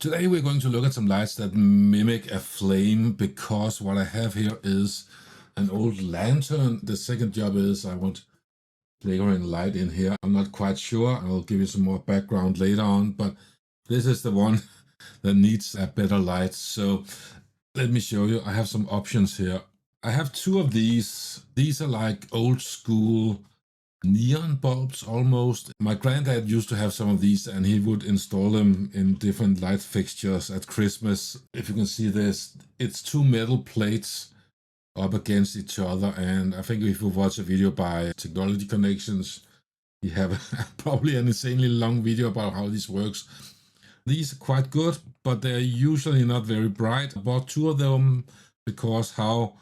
Today we're going to look at some lights that mimic a flame, because what I have here is an old lantern. The second job is I want flickering light in here. I'm not quite sure. I'll give you some more background later on, but this is the one that needs a better light. So let me show you. I have some options here. I have two of these. These are like old school neon bulbs almost. My granddad used to have some of these, and he would install them in different light fixtures at Christmas. If you can see this, it's two metal plates up against each other, and I think if you watch a video by Technology Connections, you have probably an insanely long video about how this works. These are quite good, but they're usually not very bright. I bought two of them because how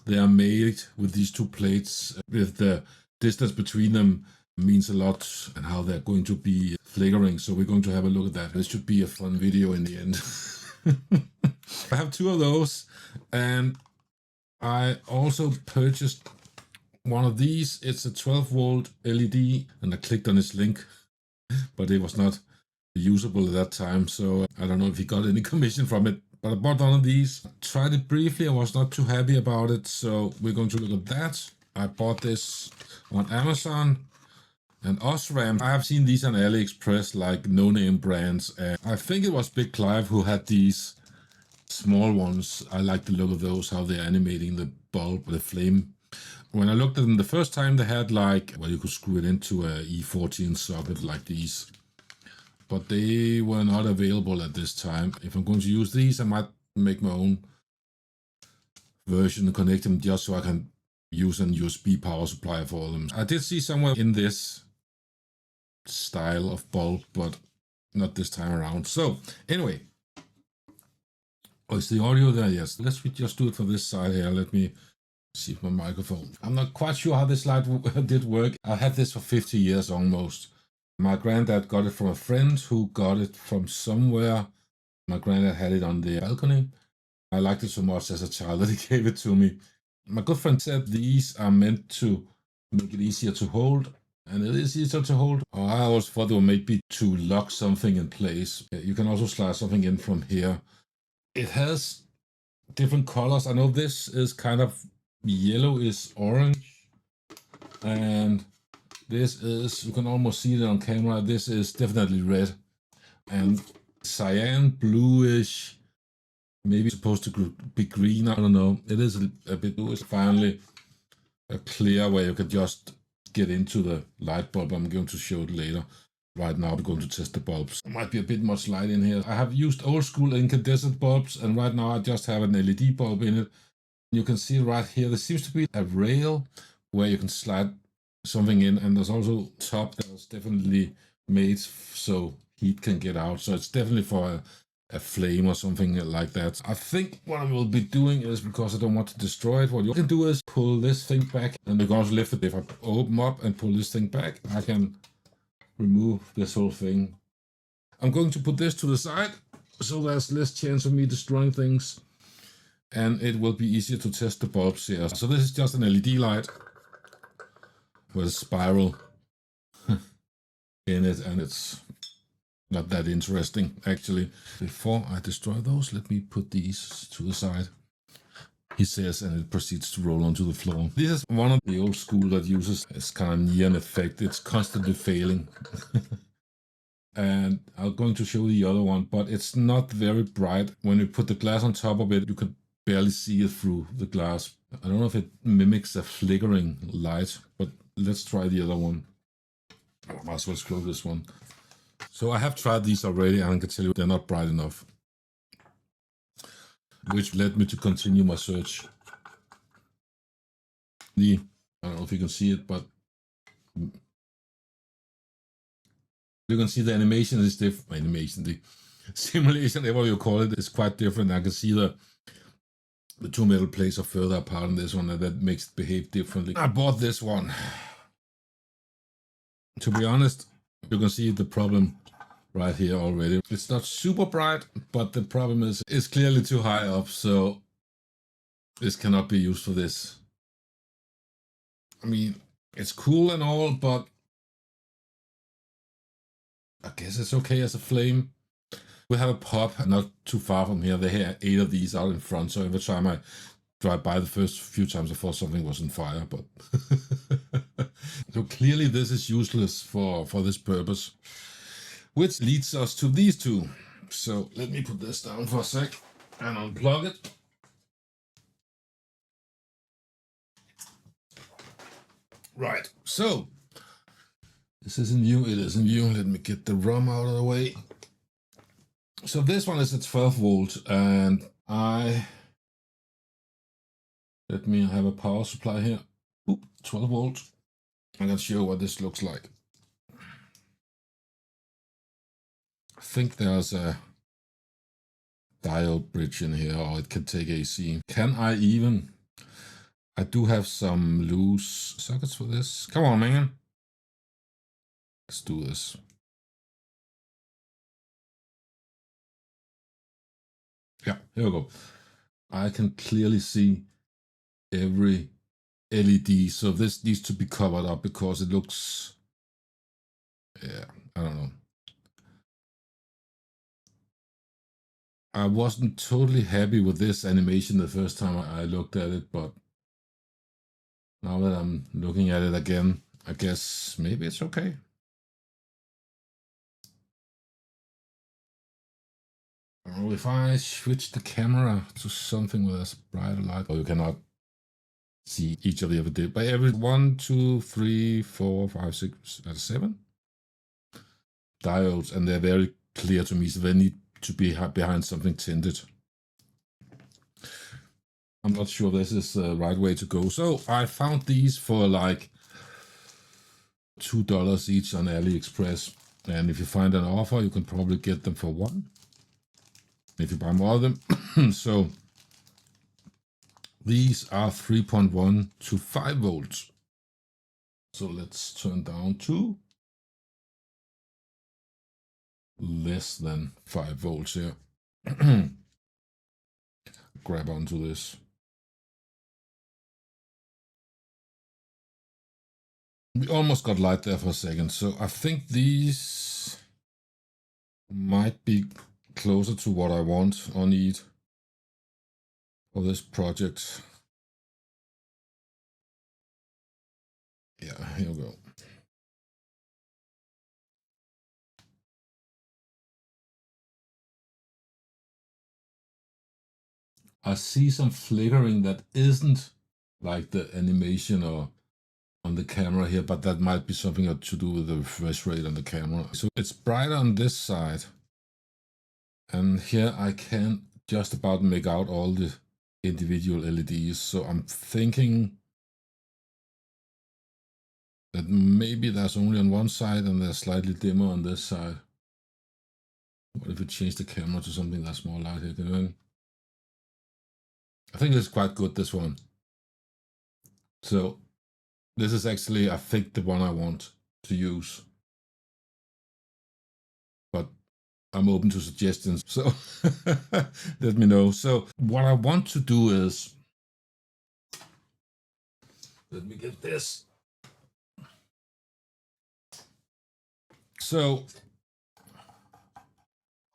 they are made with these two plates, with the distance between them, means a lot, and how they're going to be flickering. So we're going to have a look at that. This should be a fun video in the end. I have two of those, and I also purchased one of these. It's a 12-volt LED, and I clicked on this link, but it was not usable at that time, so I don't know if he got any commission from it. But I bought one of these, tried it briefly. I was not too happy about it, so we're going to look at that. I bought this on Amazon and Osram. I have seen these on AliExpress, like no-name brands, and I think it was Big Clive who had these small ones. I like the look of those, how they're animating the bulb, the flame. When I looked at them the first time, they had like, well, you could screw it into a E14 socket like these, but they were not available at this time. If I'm going to use these, I might make my own version and connect them just so I can use an USB power supply for them. I did see somewhere in this style of bulb, but not this time around. So anyway, oh, is the audio there? Yes. Let's just do it for this side here. Let me see my microphone. I'm not quite sure how this light did work. I had this for 50 years almost. My granddad got it from a friend who got it from somewhere. My granddad had it on the balcony. I liked it so much as a child that he gave it to me. My good friend said these are meant to make it easier to hold, and it is easier to hold. I always thought they were maybe to lock something in place. You can also slide something in from here. It has different colors. I know this is kind of yellow is orange, and this is, you can almost see it on camera, this is definitely red, and cyan, bluish, maybe supposed to be green, I don't know. It is a bit bluish. Finally, a clear where you can just get into the light bulb. I'm going to show it later. Right now, we're going to test the bulbs. There might be a bit much light in here. I have used old school incandescent bulbs, and right now I just have an LED bulb in it. You can see right here, there seems to be a rail where you can slide something in, and there's also top that is definitely made so heat can get out. So it's definitely for a flame or something like that. I think what I will be doing is, because I don't want to destroy it, what you can do is pull this thing back, and you can also lift it. If I open up and pull this thing back, I can remove this whole thing. I'm going to put this to the side so there's less chance of me destroying things, and it will be easier to test the bulbs here. So this is just an LED light with a spiral in it, and it's not that interesting actually. Before I destroy those, let me put these to the side, he says, and it proceeds to roll onto the floor. This is one of the old school that uses this kind of neon effect. It's constantly failing. And I'm going to show the other one, but it's not very bright. When you put the glass on top of it, you can barely see it through the glass. I don't know if it mimics a flickering light, but let's try the other one. I might as well close this one. So I have tried these already, and I can tell you they're not bright enough, which led me to continue my search. I don't know if you can see it, but you can see the animation is different. The simulation, whatever you call it, is quite different. I can see the two metal plates are further apart on this one, and that makes it behave differently. I bought this one. To be honest, you can see the problem right here already. It's not super bright, but the problem is it's clearly too high up, so this cannot be used for this. I mean, it's cool and all, but I guess it's okay as a flame. We have a pub not too far from here. They have 8 of these out in front, so every time I drive by, the first few times I thought something was on fire, but so clearly this is useless for this purpose, which leads us to these two. So let me put this down for a sec and unplug it. Right, so this isn't new, it isn't new. Let me get the ROM out of the way. So this one is a 12 volt, and let me have a power supply here. Oop, 12 volt. I can show what this looks like. I think there's a diode bridge in here, or it can take AC. Can I even? I do have some loose sockets for this. Come on, man. Let's do this. Yeah, here we go. I can clearly see every LED, so this needs to be covered up because it looks, yeah, I don't know. I wasn't totally happy with this animation the first time I looked at it, but now that I'm looking at it again, I guess maybe it's okay. Oh, if I switch the camera to something with a brighter light, you cannot see each of the other by every 1, 2, 3, 4, 5, 6, 7 diodes, and they're very clear to me, so they need to be behind something tinted. I'm not sure this is the right way to go. So I found these for like $2 each on AliExpress, and if you find an offer, you can probably get them for $1 if you buy more of them. So these are 3.1 to 5 volts. So let's turn down to less than 5 volts here. Grab onto this. We almost got light there for a second, so I think these might be closer to what I want or need for this project. Yeah, here we go. I see some flickering that isn't like the animation or on the camera here, but that might be something to do with the refresh rate on the camera. So it's brighter on this side, and here I can just about make out all the individual LEDs. So I'm thinking that maybe there's only on one side and they're slightly dimmer on this side. What if we change the camera to something that's more light here? I think it's quite good, this one. So this is actually, I think, the one I want to use. But I'm open to suggestions, so let me know. So what I want to do is, let me get this. So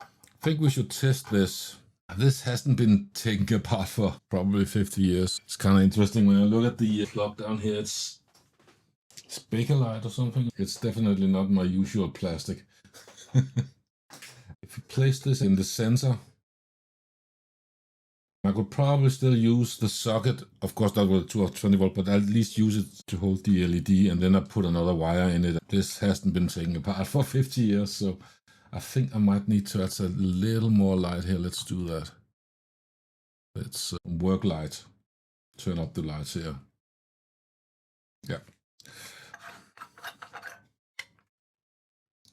I think we should test this. This hasn't been taken apart for probably 50 years. It's kind of interesting when I look at the plug down here. It's Bakelite or something. It's definitely not my usual plastic. If you place this in the center, I could probably still use the socket. Of course, that will 220 volt, but at least use it to hold the LED, and then I put another wire in it. This hasn't been taken apart for 50 years, so I think I might need to add a little more light here. Let's do that. Let's work light. Turn up the lights here. Yeah.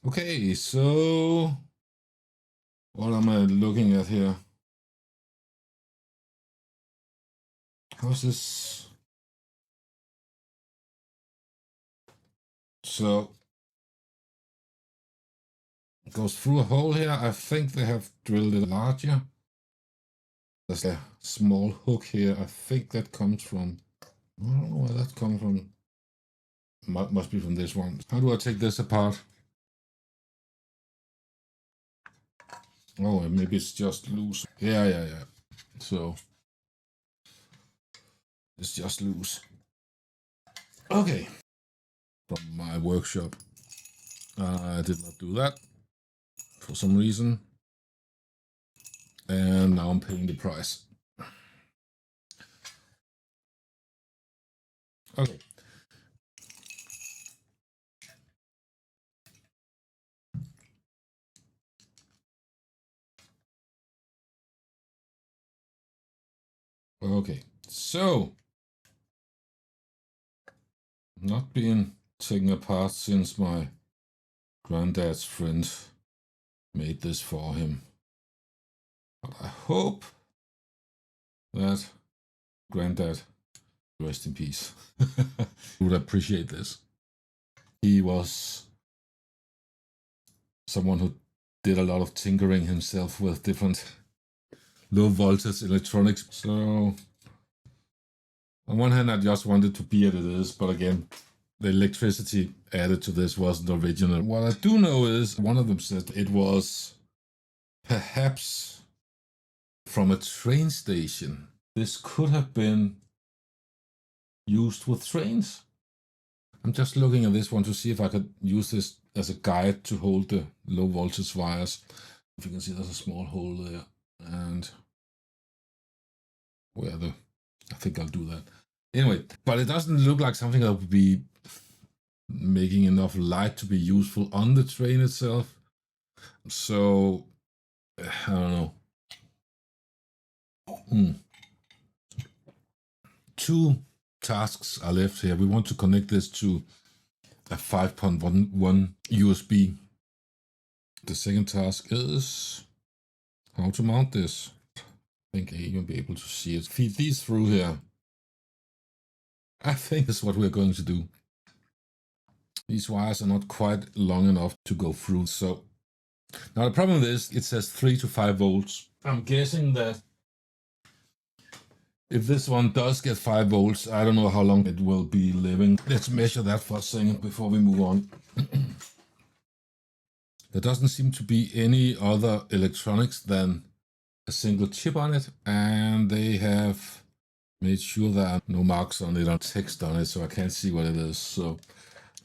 Okay, so what am I looking at here? How's this? So it goes through a hole here. I think they have drilled it larger. There's a small hook here. I think that comes from, I don't know where that comes from. Must be from this one. How do I take this apart? Oh, maybe it's just loose. Yeah. So it's just loose. Okay. From my workshop. I did not do that for some reason. And now I'm paying the price. Okay. Okay. So, not being taken apart since my granddad's friend made this for him. But I hope that Granddad, rest in peace, would appreciate this. He was someone who did a lot of tinkering himself with different low voltage electronics. So on one hand, I just wanted to be as it is, but again, the electricity added to this wasn't original. What I do know is one of them said it was perhaps from a train station. This could have been used with trains. I'm just looking at this one to see if I could use this as a guide to hold the low voltage wires. If you can see, there's a small hole there, and I think I'll do that. Anyway, but it doesn't look like something that would be making enough light to be useful on the train itself. So, I don't know. Two tasks are left here. We want to connect this to a 5.11 USB. The second task is how to mount this. I think you'll be able to see it. Feed these through here. I think that's what we're going to do. These wires are not quite long enough to go through. So now the problem is it says 3 to 5 volts. I'm guessing that if this one does get 5 volts, I don't know how long it will be living. Let's measure that for a second before we move on. There doesn't seem to be any other electronics than a single chip on it, and they have made sure there are no marks on it or text on it, so I can't see what it is. So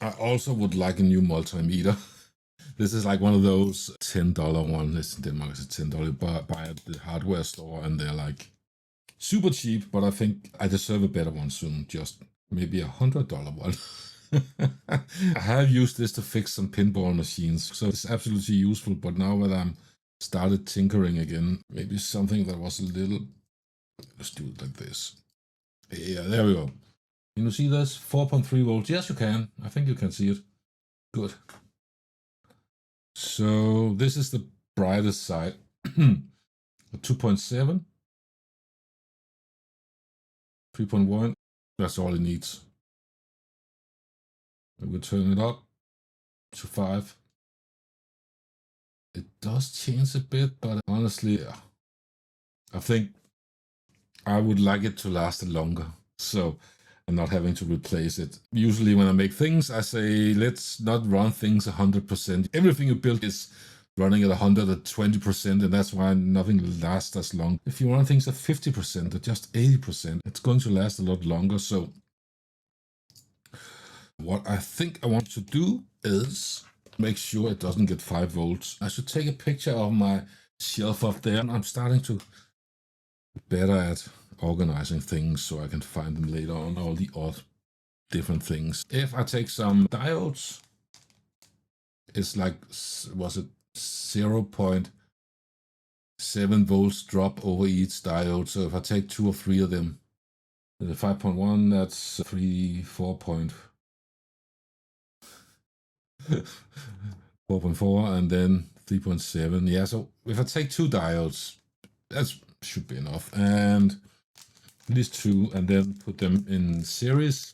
I also would like a new multimeter. This is like one of those $10 ones. It's in Denmark, it's $10. Buy at the hardware store, and they're like super cheap, but I think I deserve a better one soon. Just maybe $100 one. I have used this to fix some pinball machines, so it's absolutely useful. But now that I'm started tinkering again, maybe something that was a little. Let's do it like this. Yeah, there we go. Can you see this? 4.3 volts. Yes, you can. I think you can see it. Good. So this is the brightest side. 2.7, 3.1. That's all it needs. We'll turn it up to 5. It does change a bit, but honestly, I think I would like it to last longer. So I'm not having to replace it. Usually when I make things, I say, let's not run things 100%. Everything you build is running at 120%, and that's why nothing lasts as long. If you run things at 50% or just 80%, it's going to last a lot longer. So what I think I want to do is make sure it doesn't get 5 volts. I should take a picture of my shelf up there. I'm starting to be better at organizing things so I can find them later on, all the odd different things. If I take some diodes, it's like, was it 0.7 volts drop over each diode. So if I take 2 or 3 of them, the 5.1, that's 4.4, and then 3.7. Yeah, so if I take 2 diodes, that should be enough. And these 2, and then put them in series,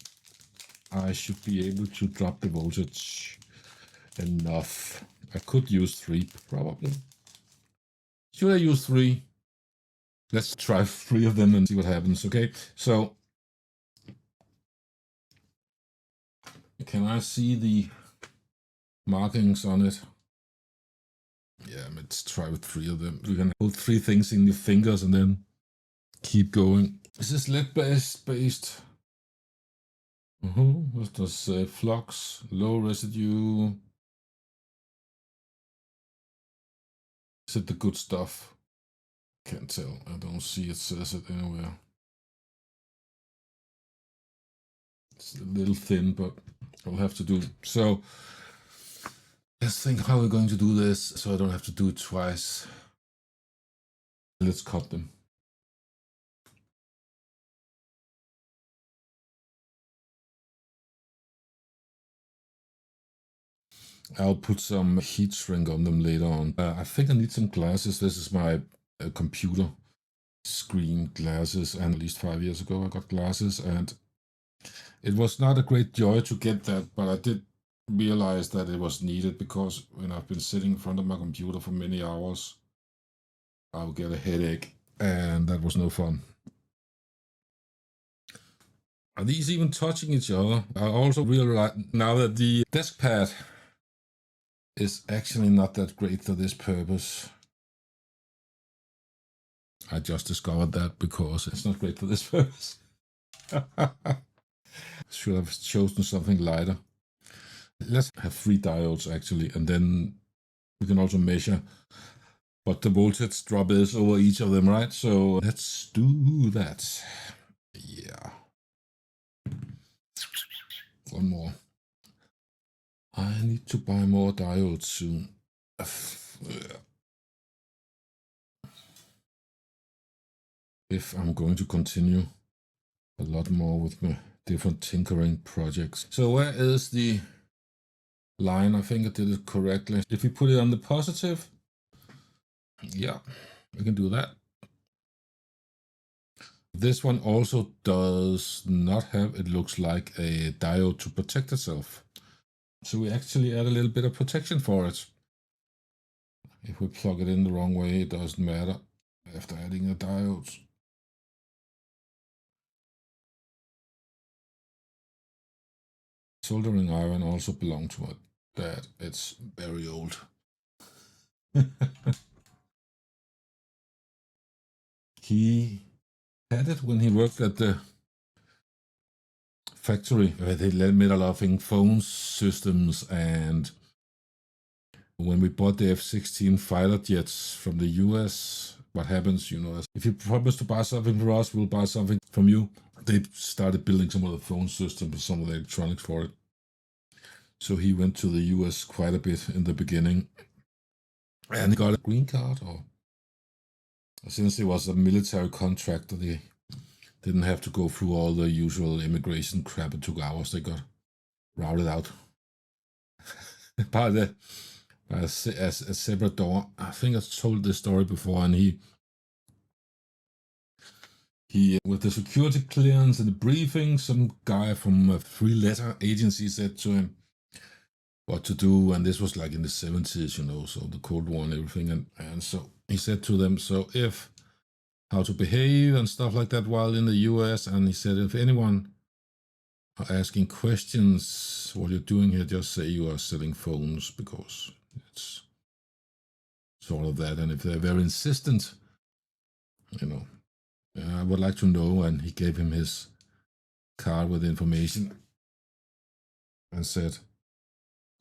I should be able to drop the voltage enough. I could use 3, probably. Should I use 3? Let's try 3 of them and see what happens, okay? So, can I see the markings on it? Yeah, let's try with 3 of them. You can hold 3 things in your fingers and then keep going. This is lead-based. What does say? Flux, low residue. Is it the good stuff? Can't tell. I don't see it says it anywhere. It's a little thin, but I'll have to do it. So let's think how we're going to do this so I don't have to do it twice. Let's cut them. I'll put some heat shrink on them later on. I think I need some glasses. This is my computer screen glasses, and at least 5 years ago I got glasses, and it was not a great joy to get that, but I did realize that it was needed because when I've been sitting in front of my computer for many hours, I'll get a headache, and that was no fun. Are these even touching each other? I also realize now that the desk pad is actually not that great for this purpose. I just discovered that because it's not great for this purpose. Should have chosen something lighter. Let's have 3 diodes actually, and then we can also measure what the voltage drop is over each of them, right? So let's do that. Yeah. One more. I need to buy more diodes soon. If I'm going to continue a lot more with my different tinkering projects. So where is the line? I think I did it correctly. If we put it on the positive, yeah, we can do that. This one also does not have, it looks like, a diode to protect itself. So we actually add a little bit of protection for it. If we plug it in the wrong way, it doesn't matter after adding the diodes. Soldering iron also belongs to it. That it's very old. He had it when he worked at the factory where they made a lot of phone systems, and when we bought the F-16 fighter jets from the US, what happens, you know, if you promise to buy something for us, we'll buy something from you. They started building some of the phone systems, some of the electronics for it. So he went to the US quite a bit in the beginning, and he got a green card, or since he was a military contractor, they didn't have to go through all the usual immigration crap. It took hours. They got routed out by a separate door. I think I told this story before, and he with the security clearance and the briefing, some guy from a 3-letter agency said to him what to do, and this was like in the 70s, you know, so the Cold War and everything, and so he said to them, so if how to behave and stuff like that while in the US, and he said, if anyone are asking questions what you're doing here, just say you are selling phones, because it's sort of that, and if they're very insistent, you know, I would like to know. And he gave him his card with information and said,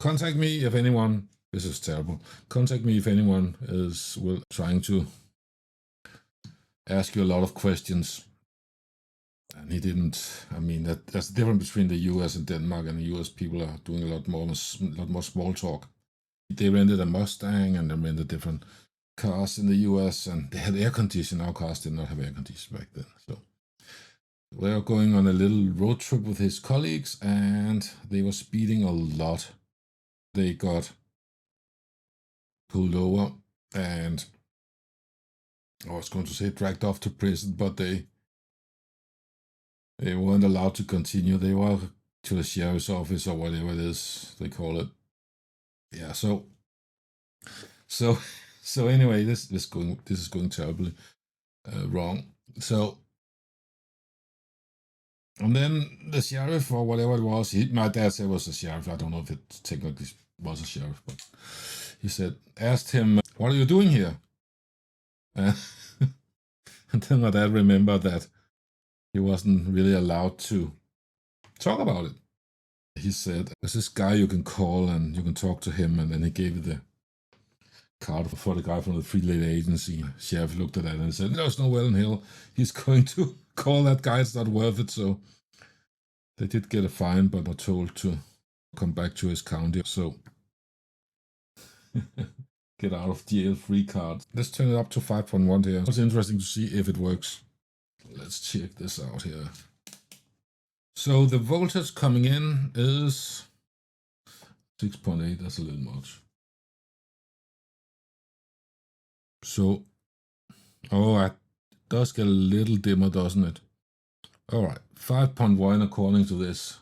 contact me if anyone, this is terrible, contact me if anyone is trying to ask you a lot of questions. And he didn't. I mean, that's the difference between the US and Denmark, and the US people are doing a lot more small talk. They rented a Mustang, and they rented different cars in the US, and they had air conditioning. Our cars did not have air conditioning back then. So they were going on a little road trip with his colleagues, and they were speeding a lot. They got pulled over, and I was going to say dragged off to prison, but they weren't allowed to continue. They were to the sheriff's office or whatever it is they call it. Yeah, so anyway, this is going terribly wrong. So, and then the sheriff or whatever it was, my dad said it was a sheriff. I don't know if it technically was a sheriff, but he said, asked him, what are you doing here? And then my dad remembered that he wasn't really allowed to talk about it. He said, there's this guy you can call and you can talk to him. And then he gave the card for the guy from the free labor agency. Sheriff looked at that and said, there's no well in hell. He's going to call that guy. It's not worth it. So they did get a fine, but were told to come back to his county. So get out of jail free card. Let's turn it up to 5.1 here. It's interesting to see if it works. Let's check this out here. So the voltage coming in is 6.8. That's a little much. So, oh, it does get a little dimmer, doesn't it? All right, 5.1 according to this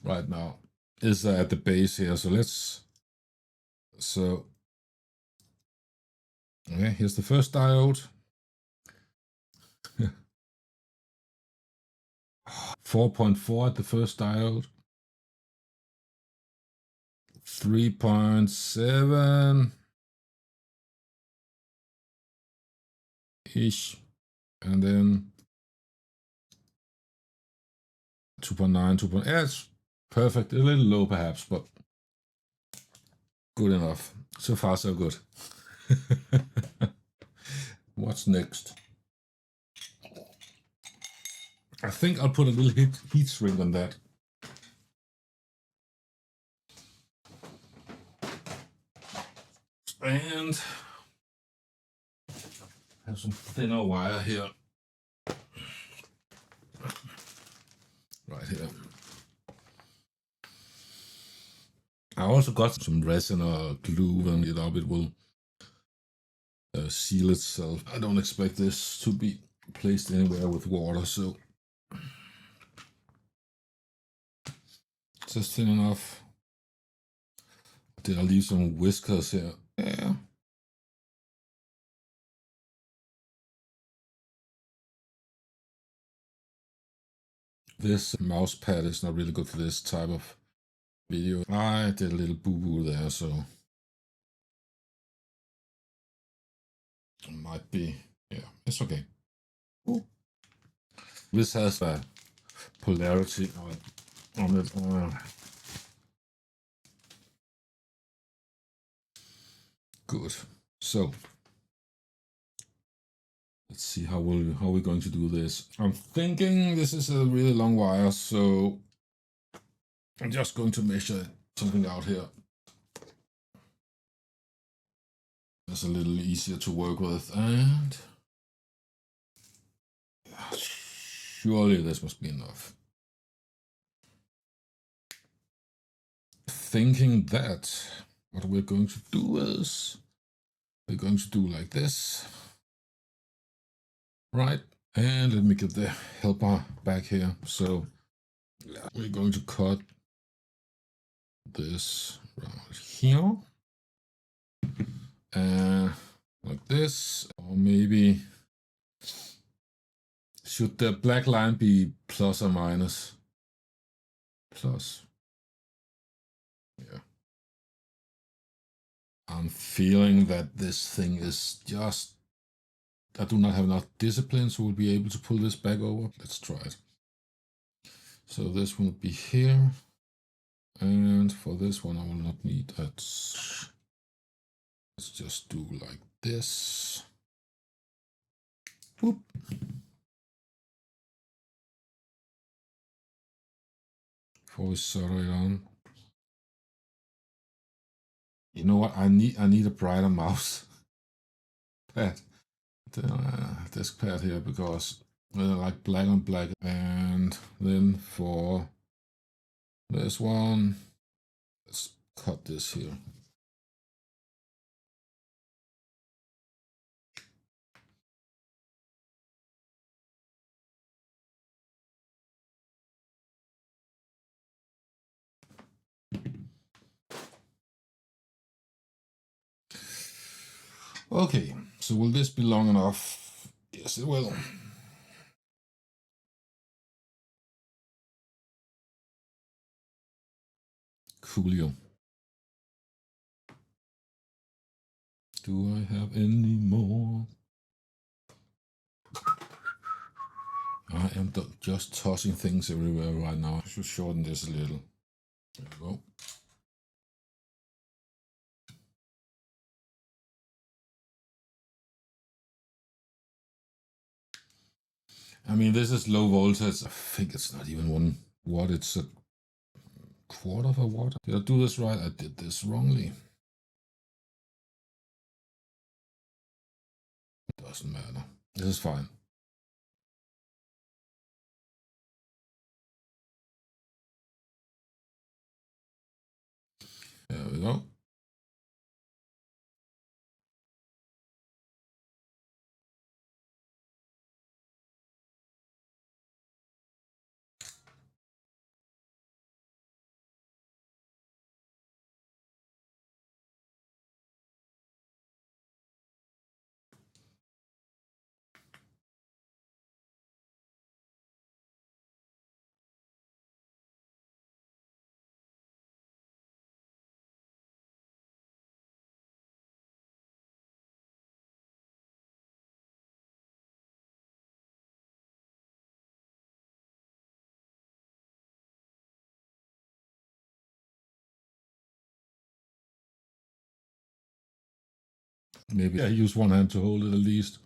right now is at the base here. So okay, here's the first diode. 4.4 at the first diode. 3.7 ish, and then 2.9, 2. Yeah, it's perfect. A little low perhaps, but good enough. So far, so good. What's next? I think I'll put a little heat shrink on that. And have some thinner wire here. Right here. I also got some resin or glue and it up. It will seal itself. I don't expect this to be placed anywhere with water, so just thin enough. Did I leave some whiskers here? Yeah. This mouse pad is not really good for this type of video. I did a little boo-boo there, so it might be, yeah, it's okay. Ooh. This has a polarity on it. Good. So let's see how we're going to do this. I'm thinking this is a really long wire, so I'm just going to measure something out here. It's a little easier to work with, and surely this must be enough. Thinking that what we're going to do is we're going to do like this, right? And let me get the helper back here. So yeah, we're going to cut this right here, like this, or maybe should the black line be plus or minus? Plus. Yeah. I'm feeling that this thing is just, I do not have enough discipline, so we'll be able to pull this back over. Let's try it. So this will be here. And for this one, I will not need that. Let's just do like this. Boop. Before we solder it on. You know what? I need a brighter mouse pad. Disk pad here, because I like black on black. And then for this one, let's cut this here. Okay, so will this be long enough? Yes, it will. Coolio. Do I have any more? I am just tossing things everywhere right now. I should shorten this a little. There we go. I mean, this is low voltage. I think it's not even 1 watt. It's a quarter of a watt. Did I do this right? I did this wrongly. Doesn't matter. This is fine. There we go. Maybe I use one hand to hold it at least.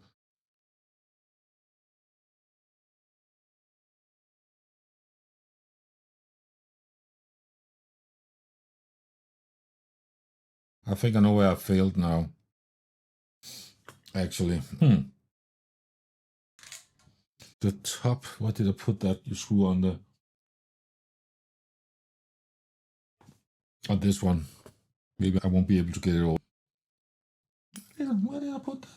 I think I know where I failed now. Actually. The top, what did I put that you screw on the... On this one. Maybe I won't be able to get it all. Where did I put that?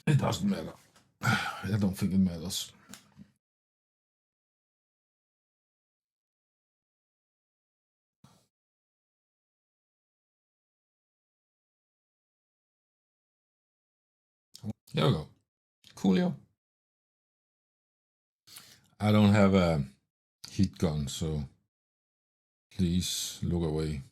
It doesn't matter. I don't think it matters. There we go. Coolio. I don't have a heat gun, so please look away.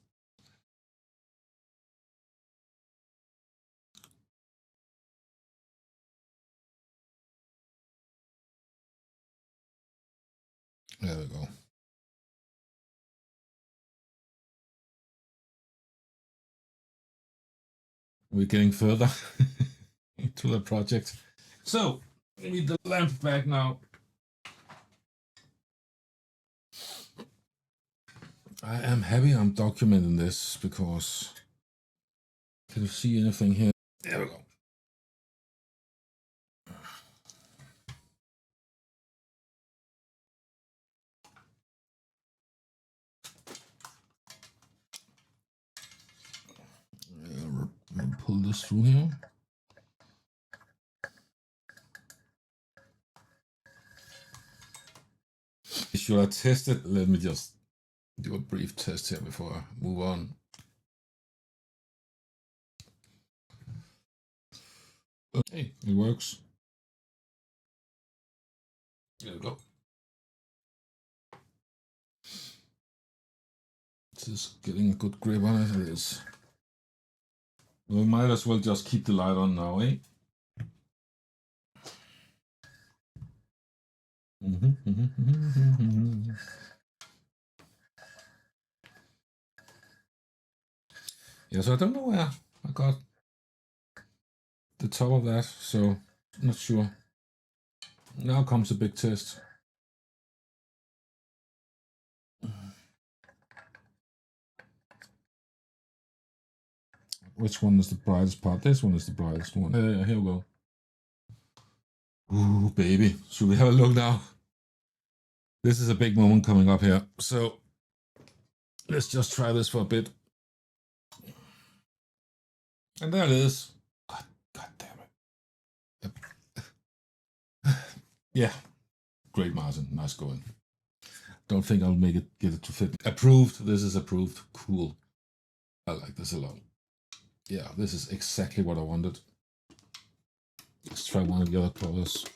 There we go. We're getting further into the project. So, we need the lamp back now. I am happy I'm documenting this because... Can you see anything here? There we go. I'll pull this through here. Should I test it? Let me just do a brief test here before I move on. Okay, it works. There we go. This is getting a good grip on it. It is. We might as well just keep the light on now, eh? Yeah, so I don't know where I got the top of that, so not sure. Now comes the big test. Which one is the brightest part? This one is the brightest one. Here we go. Ooh, baby. Should we have a look now? This is a big moment coming up here. So let's just try this for a bit. And there it is. God damn it. Yeah. Great, Martin. Nice going. Don't think I'll get it to fit. Approved. This is approved. Cool. I like this a lot. Yeah, this is exactly what I wanted. Let's try one of the other colors.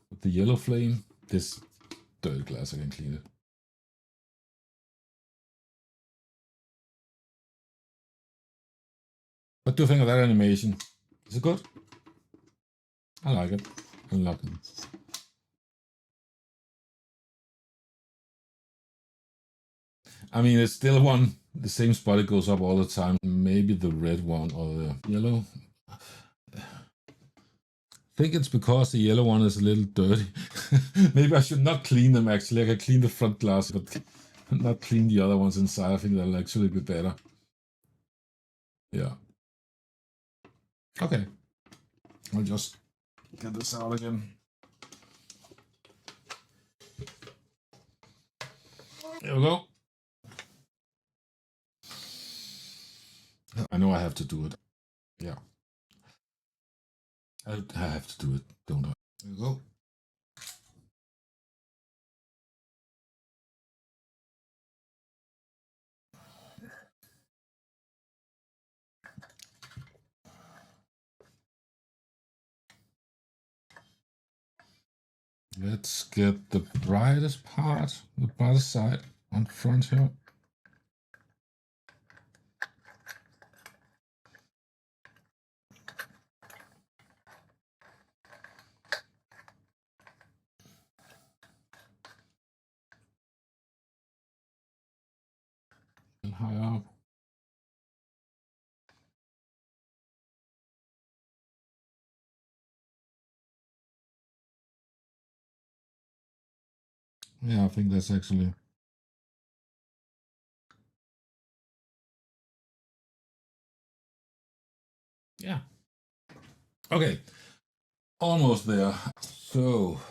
With the yellow flame, this dirty glass, I can clean it. What do you think of that animation? Is it good? I like it. I like it. I mean, it's still one, the same spot, it goes up all the time. Maybe the red one or the yellow. I think it's because the yellow one is a little dirty. Maybe I should not clean them actually. I can clean the front glass, but not clean the other ones inside. I think that'll actually be better. Yeah. Okay. I'll just get this out again. There we go. I know I have to do it. Yeah. I have to do it, don't I? There we go. Let's get the brightest part, the brightest side on front here. And higher up. Yeah, I think that's actually. Yeah. Okay. Almost there. So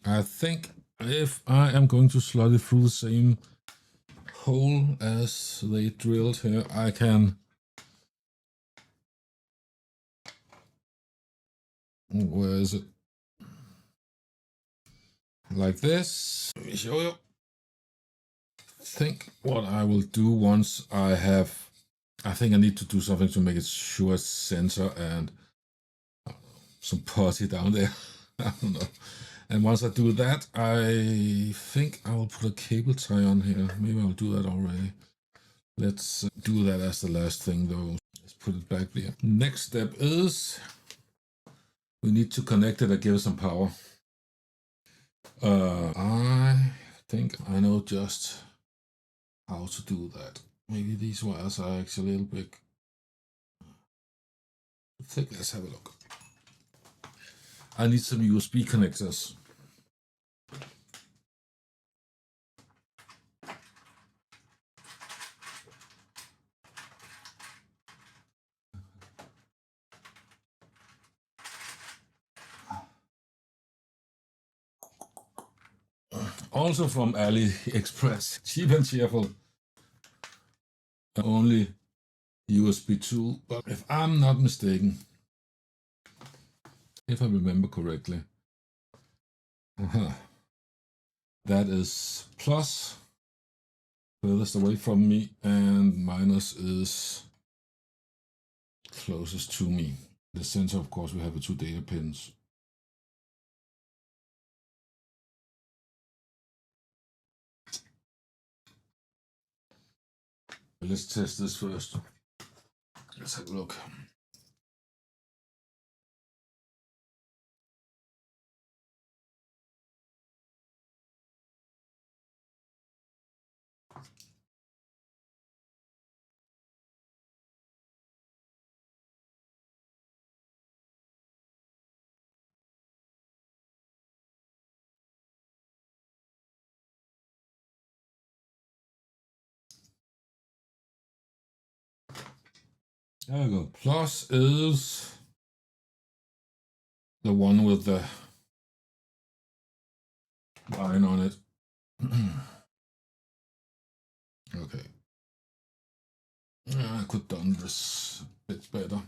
I think if I am going to slot it through the same hole as they drilled here, I can. Where is it? Like this. Let me show you. Think what I will do once I have. I think I need to do something to make it sure it's center and some putty down there. I don't know. And once I do that, I think I will put a cable tie on here. Maybe I'll do that already. Let's do that as the last thing though. Let's put it back there. Next step is we need to connect it and give it some power. I think I know just how to do that. Maybe these wires are actually a little bit thick. Let's have a look. I need some USB connectors. Also from AliExpress. Cheap and cheerful. Only USB 2. But if I'm not mistaken, if I remember correctly, that is plus furthest away from me, and minus is closest to me. The center, of course, we have the two data pins. Let's test this first. Let's have a look. There we go. Plus is the one with the line on it. Okay. I could have done this a bit better.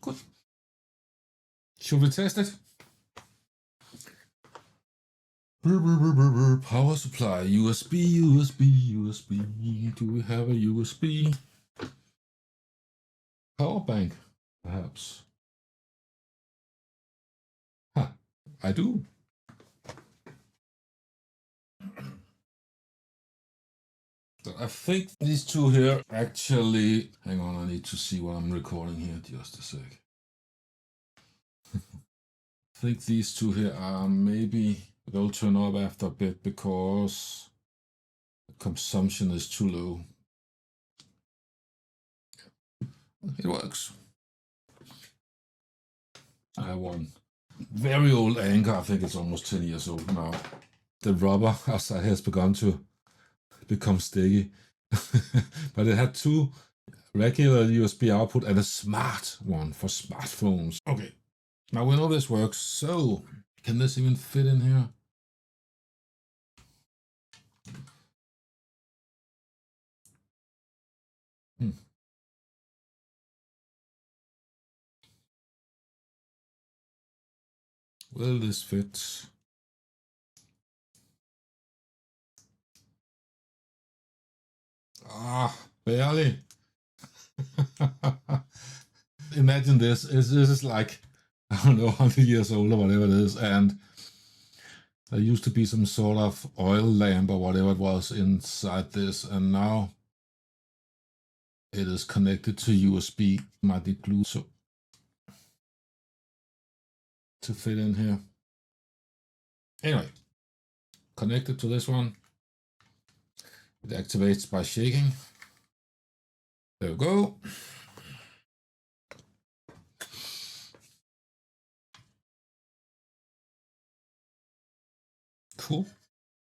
Good. Should we test it? Power supply, USB, USB, USB. Do we have a USB? Power bank, perhaps. Huh, I do. So I think these two here actually, hang on, I need to see what I'm recording here, just a sec. I think these two here are maybe, they'll turn up after a bit because the consumption is too low. It works. I have one very old anchor, I think it's almost 10 years old now. The rubber outside has begun to become sticky. But it had two regular USB output and a smart one for smartphones. Okay, now we know this works, so can this even fit in here? Will this fit? Ah, barely. Imagine this. This is like, I don't know, 100 years old or whatever it is, and there used to be some sort of oil lamp or whatever it was inside this, and now it is connected to USB. Might be glue so to fit in here. Anyway, connected to this one. It activates by shaking. There we go. Cool.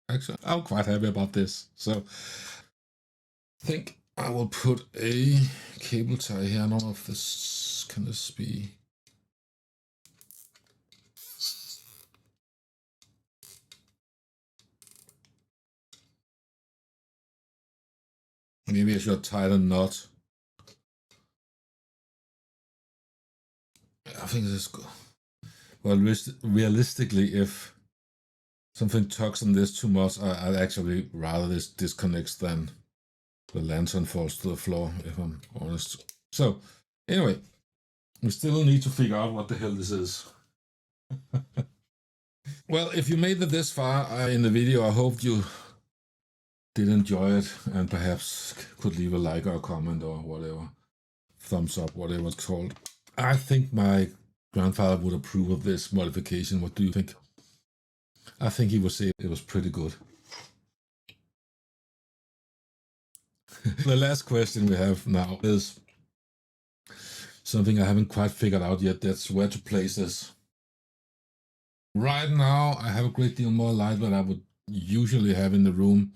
Actually, I'm quite happy about this. So I think I will put a cable tie here. I don't know if this, can this be? Maybe I should tie the knot. I think this is good. Well, realistically, if something tugs on this too much, I'd actually rather this disconnects than the lantern falls to the floor, if I'm honest. So, anyway, we still need to figure out what the hell this is. Well, if you made it this far in the video, I hope you did enjoy it and perhaps could leave a like or a comment or whatever. Thumbs up, whatever it's called. I think my grandfather would approve of this modification. What do you think? I think he would say it was pretty good. The last question we have now is something I haven't quite figured out yet. That's where to place this. Right now, I have a great deal more light than I would usually have in the room,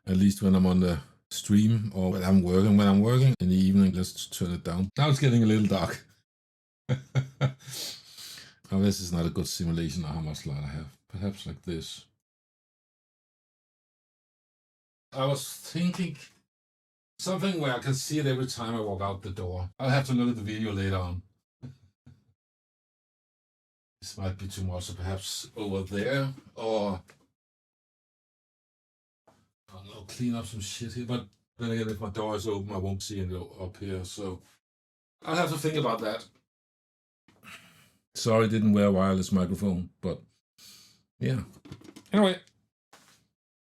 at least when I'm on the stream or when I'm working. When I'm working in the evening, let's turn it down. Now it's getting a little dark. Oh, this is not a good simulation of how much light I have. Perhaps like this. I was thinking something where I can see it every time I walk out the door. I'll have to look at the video later on. This might be too much, so perhaps over there, or I don't know, clean up some shit here. But then again, if my door is open, I won't see it up here, so I'll have to think about that. Sorry, I didn't wear a wireless microphone, but yeah. Anyway,